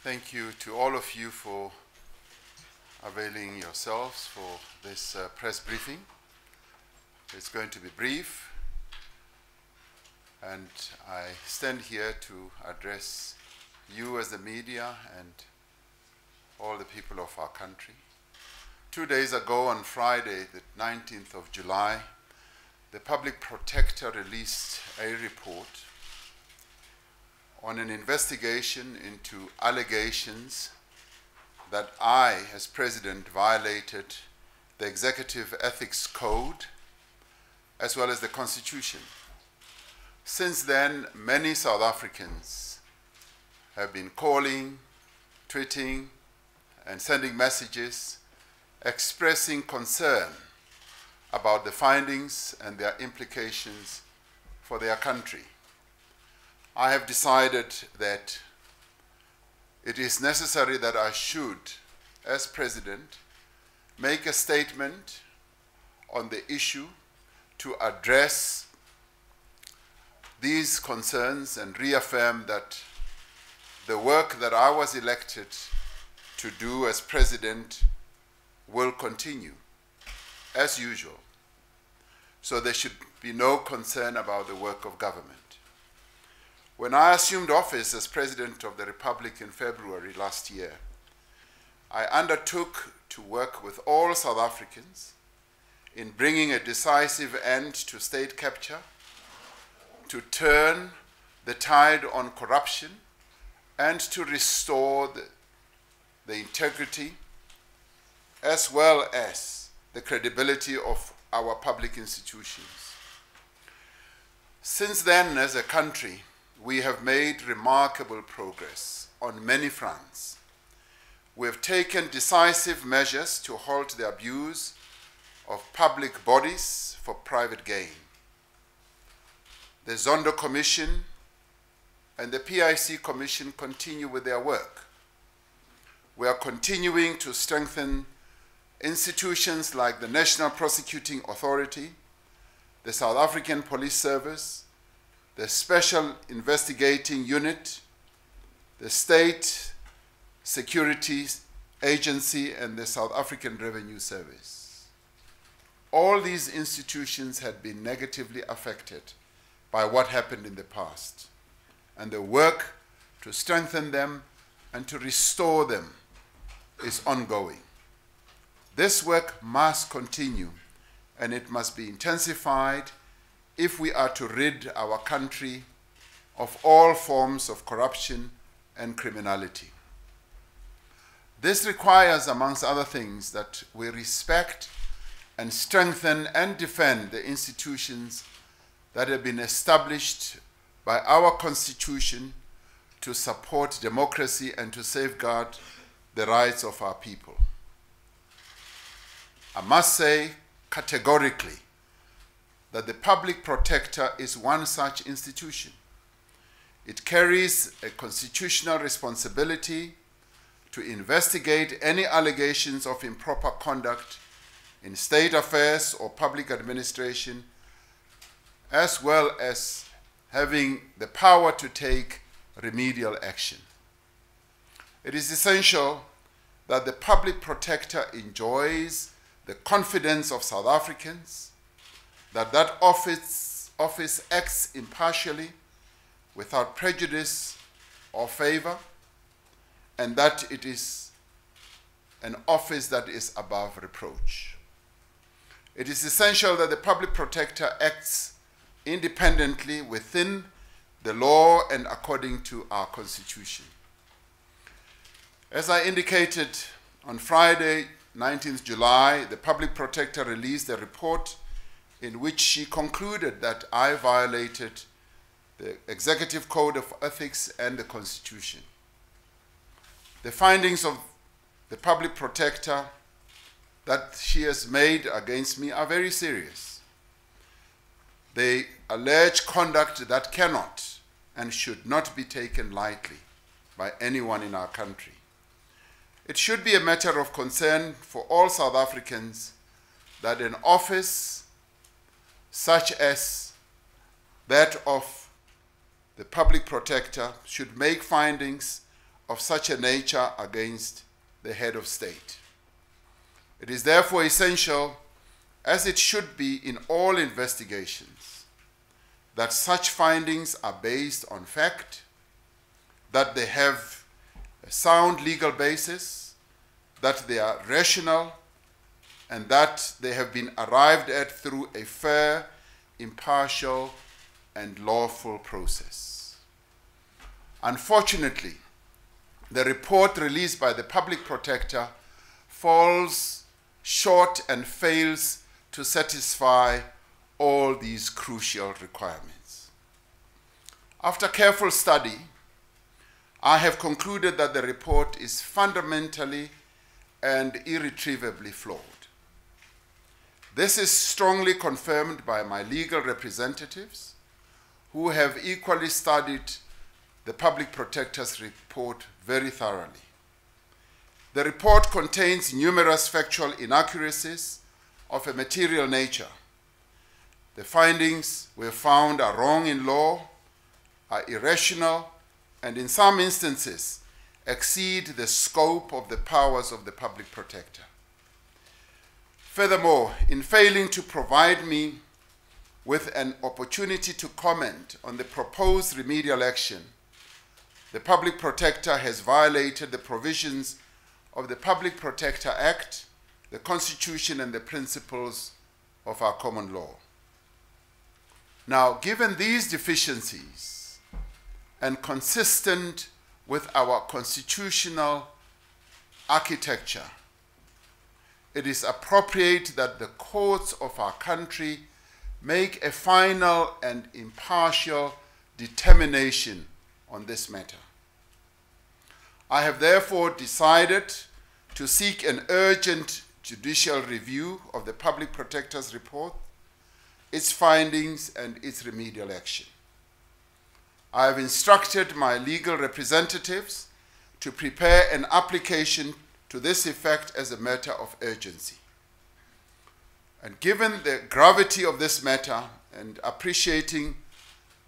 Thank you to all of you for availing yourselves for this press briefing. It's going to be brief, and I stand here to address you as the media and all the people of our country. 2 days ago, on Friday, the 19th of July, the Public Protector released a report on an investigation into allegations that I, as President, violated the Executive Ethics Code as well as the Constitution. Since then, many South Africans have been calling, tweeting, and sending messages expressing concern about the findings and their implications for their country. I have decided that it is necessary that I should, as President, make a statement on the issue to address these concerns and reaffirm that the work that I was elected to do as President will continue as usual. So there should be no concern about the work of government. When I assumed office as President of the Republic in February last year, I undertook to work with all South Africans in bringing a decisive end to state capture, to turn the tide on corruption, and to restore the integrity as well as the credibility of our public institutions. Since then, as a country, we have made remarkable progress on many fronts. We have taken decisive measures to halt the abuse of public bodies for private gain. The Zondo Commission and the PIC Commission continue with their work. We are continuing to strengthen institutions like the National Prosecuting Authority, the South African Police Service, the Special Investigating Unit, the State Security Agency, and the South African Revenue Service. All these institutions had been negatively affected by what happened in the past, and the work to strengthen them and to restore them is ongoing. This work must continue, and it must be intensified if we are to rid our country of all forms of corruption and criminality. This requires, amongst other things, that we respect and strengthen and defend the institutions that have been established by our Constitution to support democracy and to safeguard the rights of our people. I must say categorically that the Public Protector is one such institution. It carries a constitutional responsibility to investigate any allegations of improper conduct in state affairs or public administration, as well as having the power to take remedial action. It is essential that the Public Protector enjoys the confidence of South Africans, that office acts impartially, without prejudice or favor, and that it is an office that is above reproach. It is essential that the Public Protector acts independently within the law and according to our Constitution. As I indicated on Friday, 19th July, the Public Protector released a report in which she concluded that I violated the Executive Code of Ethics and the Constitution. The findings of the Public Protector that she has made against me are very serious. They allege conduct that cannot and should not be taken lightly by anyone in our country. It should be a matter of concern for all South Africans that an office such as that of the Public Protector should make findings of such a nature against the head of state. It is therefore essential, as it should be in all investigations, that such findings are based on fact, that they have a sound legal basis, that they are rational, and that they have been arrived at through a fair, impartial, and lawful process. Unfortunately, the report released by the Public Protector falls short and fails to satisfy all these crucial requirements. After careful study, I have concluded that the report is fundamentally and irretrievably flawed. This is strongly confirmed by my legal representatives, who have equally studied the Public Protector's report very thoroughly. The report contains numerous factual inaccuracies of a material nature. The findings we have found are wrong in law, are irrational, and in some instances exceed the scope of the powers of the Public Protector. Furthermore, in failing to provide me with an opportunity to comment on the proposed remedial action, the Public Protector has violated the provisions of the Public Protector Act, the Constitution, and the principles of our common law. Now, given these deficiencies and consistent with our constitutional architecture, it is appropriate that the courts of our country make a final and impartial determination on this matter. I have therefore decided to seek an urgent judicial review of the Public Protector's report, its findings, and its remedial action. I have instructed my legal representatives to prepare an application to this effect as a matter of urgency. And given the gravity of this matter and appreciating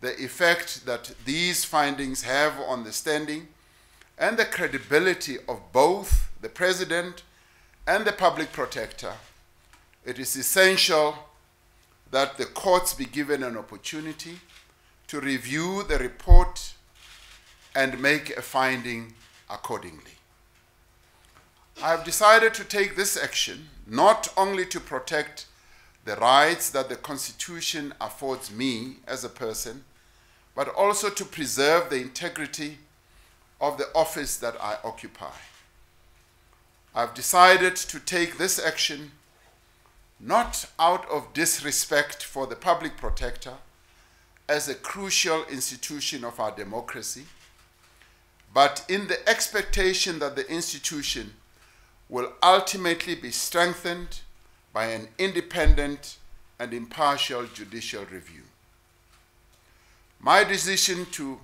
the effect that these findings have on the standing and the credibility of both the President and the Public Protector, it is essential that the courts be given an opportunity to review the report and make a finding accordingly. I have decided to take this action not only to protect the rights that the Constitution affords me as a person, but also to preserve the integrity of the office that I occupy. I've decided to take this action not out of disrespect for the Public Protector as a crucial institution of our democracy, but in the expectation that the institution will ultimately be strengthened by an independent and impartial judicial review. My decision to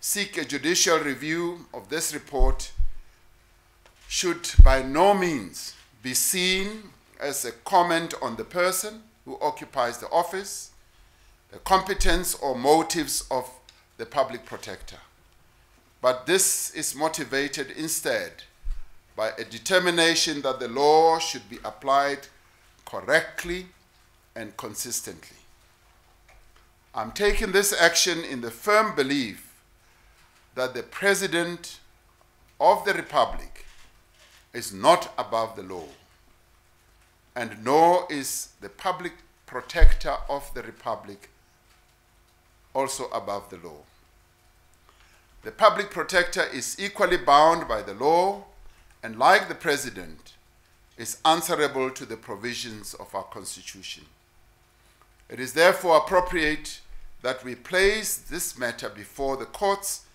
seek a judicial review of this report should by no means be seen as a comment on the person who occupies the office, the competence or motives of the Public Protector. But this is motivated instead by a determination that the law should be applied correctly and consistently. I'm taking this action in the firm belief that the President of the Republic is not above the law, and nor is the Public Protector of the Republic also above the law. The Public Protector is equally bound by the law and, like the President, is answerable to the provisions of our Constitution. It is therefore appropriate that we place this matter before the courts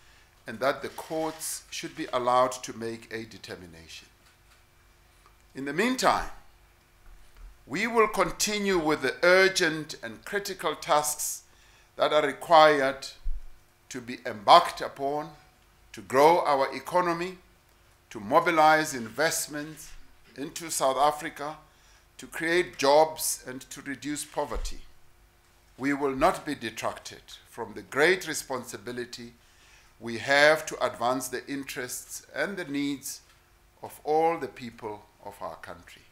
and that the courts should be allowed to make a determination. In the meantime, we will continue with the urgent and critical tasks that are required to be embarked upon to grow our economy, to mobilize investments into South Africa, to create jobs and to reduce poverty. We will not be detracted from the great responsibility We have to advance the interests and the needs of all the people of our country.